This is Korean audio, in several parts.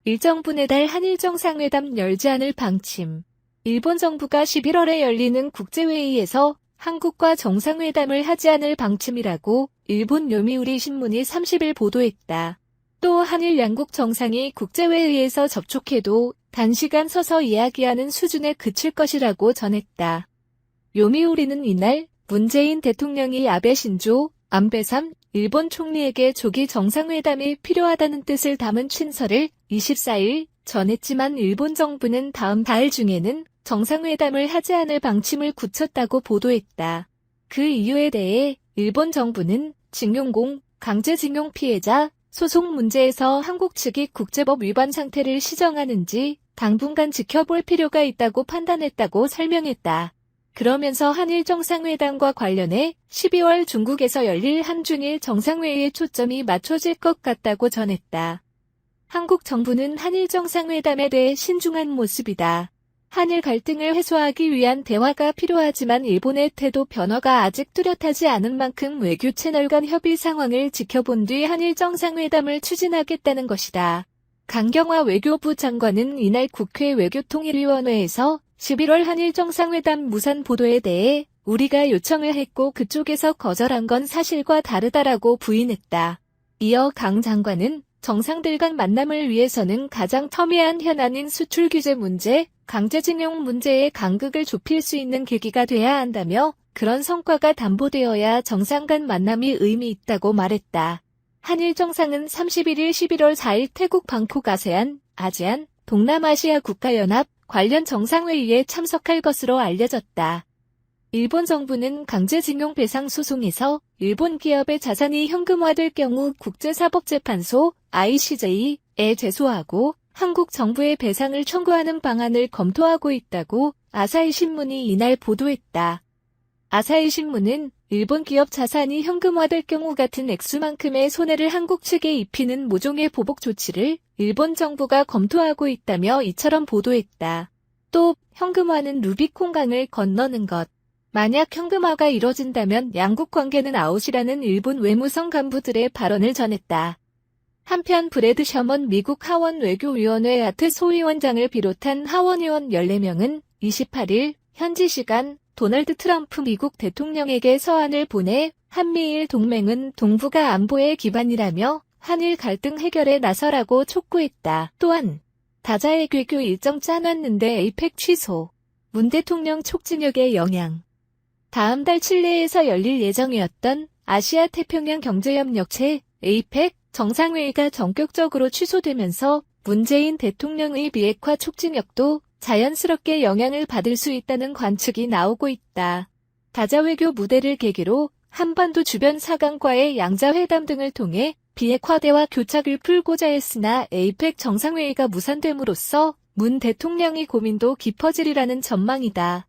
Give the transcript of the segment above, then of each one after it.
일정 분해달 한일 정상회담 열지 않을 방침. 일본 정부가 11월에 열리는 국제회의에서 한국과 정상회담을 하지 않을 방침이라고 일본 요미우리 신문이 30일 보도했다. 또 한일 양국 정상이 국제회의에서 접촉해도 단시간 서서 이야기하는 수준에 그칠 것이라고 전했다. 요미우리는 이날 문재인 대통령이 아베 신조, 안배삼 일본 총리에게 조기 정상회담이 필요하다는 뜻을 담은 친서를 24일 전했지만 일본 정부는 다음 달 중에는 정상회담을 하지 않을 방침을 굳혔다고 보도했다. 그 이유에 대해 일본 정부는 징용공, 강제징용 피해자, 소송 문제에서 한국 측이 국제법 위반 상태를 시정하는지 당분간 지켜볼 필요가 있다고 판단했다고 설명했다. 그러면서 한일 정상회담과 관련해 12월 중국에서 열릴 한중일 정상회의에 초점이 맞춰질 것 같다고 전했다. 한국 정부는 한일 정상회담에 대해 신중한 모습이다. 한일 갈등을 해소하기 위한 대화가 필요하지만 일본의 태도 변화가 아직 뚜렷하지 않은 만큼 외교 채널 간 협의 상황을 지켜본 뒤 한일 정상회담을 추진하겠다는 것이다. 강경화 외교부 장관은 이날 국회 외교통일위원회에서 11월 한일 정상회담 무산 보도에 대해 우리가 요청을 했고 그쪽에서 거절한 건 사실과 다르다라고 부인했다. 이어 강 장관은 정상들 간 만남을 위해서는 가장 첨예한 현안인 수출 규제 문제, 강제징용 문제에 간극을 좁힐 수 있는 계기가 돼야 한다며 그런 성과가 담보되어야 정상 간 만남이 의미 있다고 말했다. 한일 정상은 31일 11월 4일 태국 방콕 아세안, 동남아시아 국가연합 관련 정상회의에 참석할 것으로 알려졌다. 일본 정부는 강제징용 배상 소송에서 일본 기업의 자산이 현금화될 경우 국제사법재판소 ICJ에 제소하고 한국 정부의 배상을 청구하는 방안을 검토하고 있다고 아사히 신문이 이날 보도했다. 아사히 신문은 일본 기업 자산이 현금화될 경우 같은 액수만큼의 손해를 한국 측에 입히는 모종의 보복 조치를 일본 정부가 검토하고 있다며 이처럼 보도했다. 또 현금화는 루비콘강을 건너는 것. 만약 현금화가 이뤄진다면 양국 관계는 아웃이라는 일본 외무성 간부들의 발언을 전했다. 한편 브래드 셔먼 미국 하원 외교위원회 아트 소위원장을 비롯한 하원의원 14명은 28일 현지 시간 도널드 트럼프 미국 대통령에게 서한을 보내 한미일 동맹은 동북아 안보의 기반이라며 한일 갈등 해결에 나서라고 촉구했다. 또한 다자회 외교 일정 짜놨는데 에이펙 취소. 문 대통령 촉진력의 영향. 다음 달 칠레에서 열릴 예정이었던 아시아 태평양 경제협력체 에이펙 정상회의가 전격적으로 취소되면서 문재인 대통령의 비핵화 촉진력도 자연스럽게 영향을 받을 수 있다는 관측이 나오고 있다. 다자외교 무대를 계기로 한반도 주변 4강과의 양자회담 등을 통해 비핵화 대화 교착을 풀고자 했으나 에이펙 정상회의가 무산됨으로써 문 대통령의 고민도 깊어지리라는 전망이다.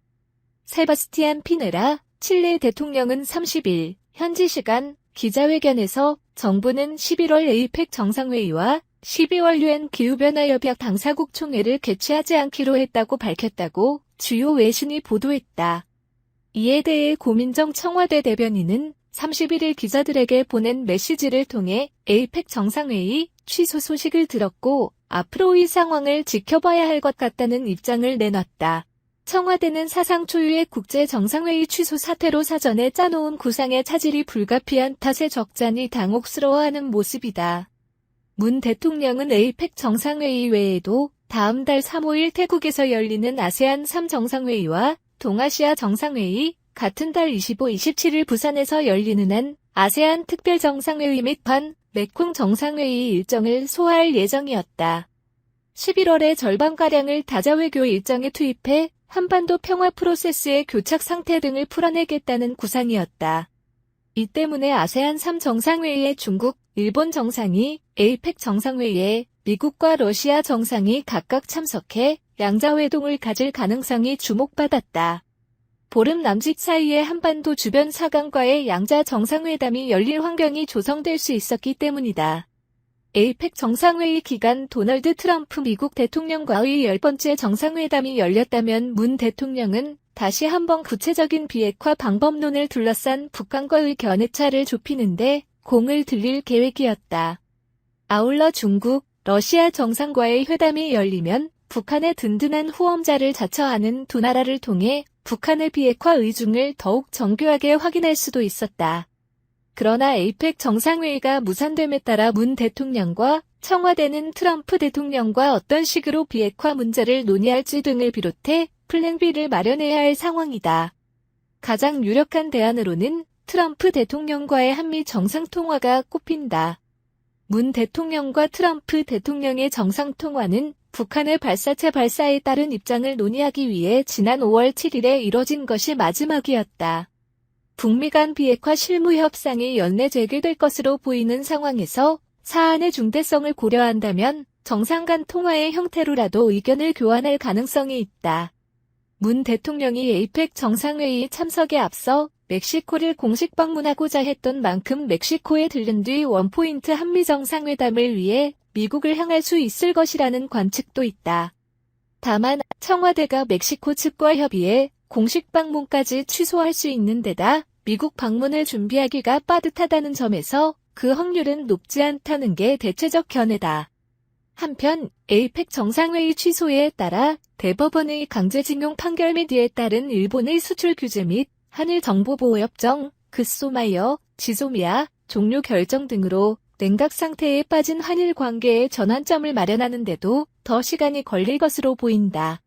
세바스티안 피네라 칠레 대통령은 30일 현지 시간 기자회견에서 정부는 11월 에이펙 정상회의와 12월 UN 기후변화협약 당사국 총회를 개최하지 않기로 했다고 밝혔다고 주요 외신이 보도했다. 이에 대해 고민정 청와대 대변인은 31일 기자들에게 보낸 메시지를 통해 에이펙 정상회의 취소 소식을 들었고 앞으로 이 상황을 지켜봐야 할 것 같다는 입장을 내놨다. 청와대는 사상 초유의 국제정상회의 취소 사태로 사전에 짜놓은 구상의 차질이 불가피한 탓에 적잖이 당혹스러워하는 모습이다. 문 대통령은 에이펙 정상회의 외에도 다음 달 3, 5일 태국에서 열리는 아세안 3정상회의와 동아시아 정상회의, 같은 달 25, 27일 부산에서 열리는 한 아세안 특별정상회의 및 반 메콩 정상회의 일정을 소화할 예정이었다. 11월에 절반가량을 다자외교 일정에 투입해 한반도 평화 프로세스의 교착 상태 등을 풀어내겠다는 구상이었다. 이 때문에 아세안 3정상회의에 중국, 일본 정상이, 에이펙 정상회의에 미국과 러시아 정상이 각각 참석해 양자회동을 가질 가능성이 주목받았다. 보름 남짓 사이에 한반도 주변 4강과의 양자 정상회담이 열릴 환경이 조성될 수 있었기 때문이다. 에이펙 정상회의 기간 도널드 트럼프 미국 대통령과의 10번째 정상회담이 열렸다면 문 대통령은 다시 한번 구체적인 비핵화 방법론을 둘러싼 북한과의 견해차를 좁히는데 공을 들일 계획이었다. 아울러 중국, 러시아 정상과의 회담이 열리면 북한의 든든한 후원자를 자처하는 두 나라를 통해 북한의 비핵화 의중을 더욱 정교하게 확인할 수도 있었다. 그러나 에이펙 정상회의가 무산됨에 따라 문 대통령과 청와대는 트럼프 대통령과 어떤 식으로 비핵화 문제를 논의할지 등을 비롯해 플랜 B를 마련해야 할 상황이다. 가장 유력한 대안으로는 트럼프 대통령과의 한미 정상통화가 꼽힌다. 문 대통령과 트럼프 대통령의 정상통화는 북한의 발사체 발사에 따른 입장을 논의하기 위해 지난 5월 7일에 이뤄진 것이 마지막이었다. 북미 간 비핵화 실무 협상이 연내 재개될 것으로 보이는 상황에서 사안의 중대성을 고려한다면 정상 간 통화의 형태로라도 의견을 교환할 가능성이 있다. 문 대통령이 에이펙 정상회의 참석에 앞서 멕시코를 공식 방문하고자 했던 만큼 멕시코에 들른 뒤 원포인트 한미 정상회담을 위해 미국을 향할 수 있을 것이라는 관측도 있다. 다만 청와대가 멕시코 측과 협의해 공식 방문까지 취소할 수 있는 데다 미국 방문을 준비하기가 빠듯하다는 점에서 그 확률은 높지 않다는 게 대체적 견해다. 한편 에이펙 정상회의 취소에 따라 대법원의 강제징용 판결 및 이에 따른 일본의 수출 규제 및 한일 정보보호협정, 그소마이어, 지소미아, 종료 결정 등으로 냉각 상태에 빠진 한일 관계의 전환점을 마련하는데도 더 시간이 걸릴 것으로 보인다.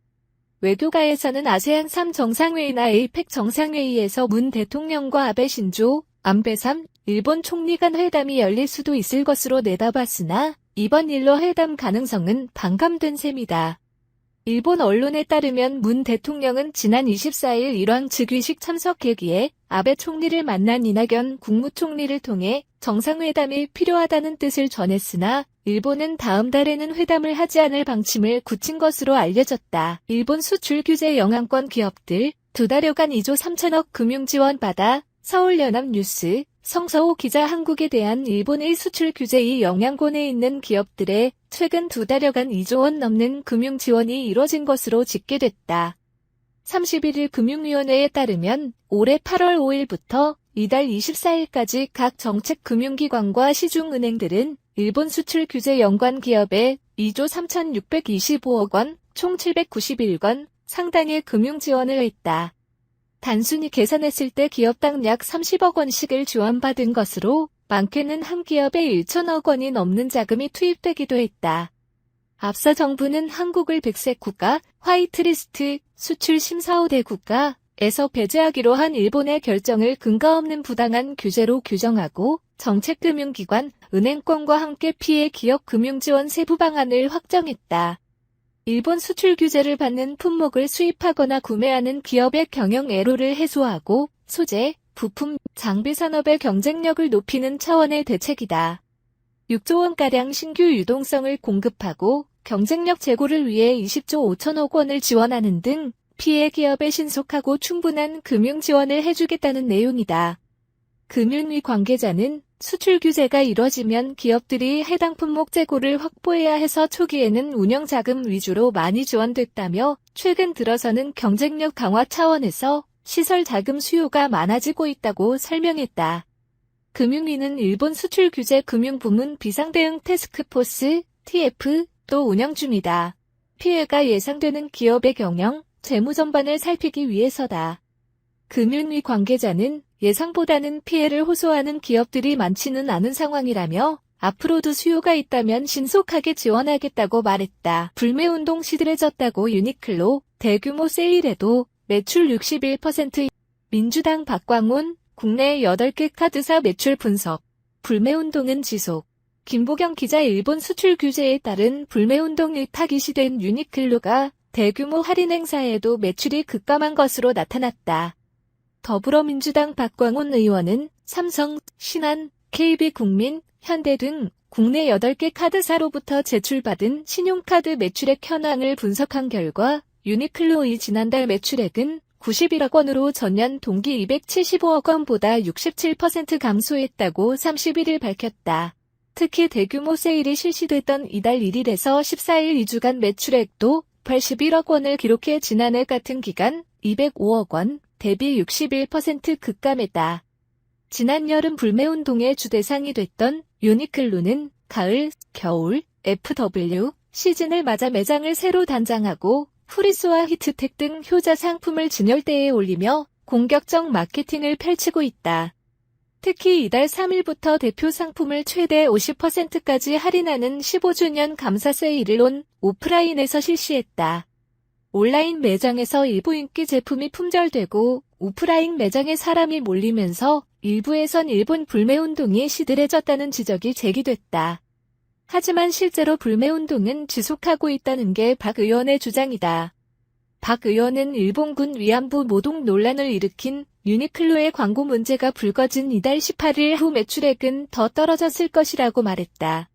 외교가에서는 아세안 3정상회의나 에이펙 정상회의에서 문 대통령과 아베 신조, 안배 3, 일본 총리 간 회담이 열릴 수도 있을 것으로 내다봤으나 이번 일로 회담 가능성은 반감된 셈이다. 일본 언론에 따르면 문 대통령은 지난 24일 일왕 즉위식 참석 계기에 아베 총리를 만난 이낙연 국무총리를 통해 정상회담이 필요하다는 뜻을 전했으나 일본은 다음 달에는 회담을 하지 않을 방침을 굳힌 것으로 알려졌다. 일본 수출 규제 영향권 기업들 2달여간 2조 3천억 금융 지원 받아 서울연합뉴스 성서호 기자 한국에 대한 일본의 수출 규제의 영향권에 있는 기업들의 최근 2달여간 2조 원 넘는 금융 지원이 이뤄진 것으로 집계됐다. 31일 금융위원회에 따르면 올해 8월 5일부터 이달 24일까지 각 정책금융기관과 시중은행들은 일본 수출 규제 연관 기업에 2조 3,625억 원, 총 791건 상당의 금융 지원을 했다. 단순히 계산했을 때 기업당 약 30억 원씩을 지원받은 것으로 많게는 한 기업에 1천억 원이 넘는 자금이 투입되기도 했다. 앞서 정부는 한국을 백색 국가, 화이트리스트, 수출 심사 5대 국가에서 배제하기로 한 일본의 결정을 근거 없는 부당한 규제로 규정하고 정책금융기관, 은행권과 함께 피해 기업 금융지원 세부 방안을 확정했다. 일본 수출 규제를 받는 품목을 수입하거나 구매하는 기업의 경영 애로를 해소하고 소재, 부품, 장비 산업의 경쟁력을 높이는 차원의 대책이다. 6조 원가량 신규 유동성을 공급하고 경쟁력 제고를 위해 20조 5천억 원을 지원하는 등 피해 기업에 신속하고 충분한 금융 지원을 해주겠다는 내용이다. 금융위 관계자는 수출 규제가 이뤄지면 기업들이 해당 품목 재고를 확보해야 해서 초기에는 운영자금 위주로 많이 지원됐다며 최근 들어서는 경쟁력 강화 차원에서 시설 자금 수요가 많아지고 있다고 설명했다. 금융위는 일본 수출 규제 금융부문 비상대응 태스크포스 TF도 운영 중이다. 피해가 예상되는 기업의 경영, 재무 전반을 살피기 위해서다. 금융위 관계자는 예상보다는 피해를 호소하는 기업들이 많지는 않은 상황이라며 앞으로도 수요가 있다면 신속하게 지원하겠다고 말했다. 불매운동 시들해졌다고 유니클로 대규모 세일에도 매출 61%. 민주당 박광온 국내 8개 카드사 매출 분석. 불매운동은 지속. 김보경 기자 일본 수출 규제에 따른 불매운동 일파기 시된 유니클로가 대규모 할인 행사에도 매출이 급감한 것으로 나타났다. 더불어민주당 박광온 의원은 삼성, 신한, KB국민, 현대 등 국내 8개 카드사로부터 제출받은 신용카드 매출액 현황을 분석한 결과 유니클로의 지난달 매출액은 91억 원으로 전년 동기 275억 원보다 67% 감소했다고 31일 밝혔다. 특히 대규모 세일이 실시됐던 이달 1일에서 14일 2주간 매출액도 81억 원을 기록해 지난해 같은 기간 205억 원, 대비 61% 급감했다. 지난 여름 불매운동의 주대상이 됐던 유니클로는 가을, 겨울, FW, 시즌을 맞아 매장을 새로 단장하고 프리스와 히트텍 등 효자 상품을 진열대에 올리며 공격적 마케팅을 펼치고 있다. 특히 이달 3일부터 대표 상품을 최대 50%까지 할인하는 15주년 감사 세일을 온 오프라인에서 실시했다. 온라인 매장에서 일부 인기 제품이 품절되고 오프라인 매장에 사람이 몰리면서 일부에선 일본 불매운동이 시들해졌다는 지적이 제기됐다. 하지만 실제로 불매운동은 지속하고 있다는 게 박 의원의 주장이다. 박 의원은 일본군 위안부 모독 논란을 일으킨 유니클로의 광고 문제가 불거진 이달 18일 후 매출액은 더 떨어졌을 것이라고 말했다.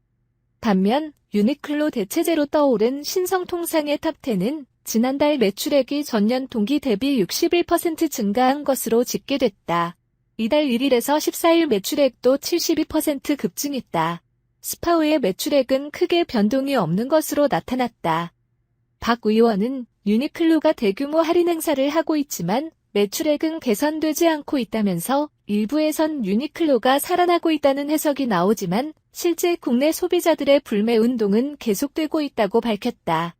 반면 유니클로 대체제로 떠오른 신성통상의 탑10은 지난달 매출액이 전년 동기 대비 61% 증가한 것으로 집계됐다. 이달 1일에서 14일 매출액도 72% 급증했다. 스파우의 매출액은 크게 변동이 없는 것으로 나타났다. 박 의원은 유니클로가 대규모 할인 행사를 하고 있지만 매출액은 개선되지 않고 있다면서 일부에선 유니클로가 살아나고 있다는 해석이 나오지만 실제 국내 소비자들의 불매 운동은 계속되고 있다고 밝혔다.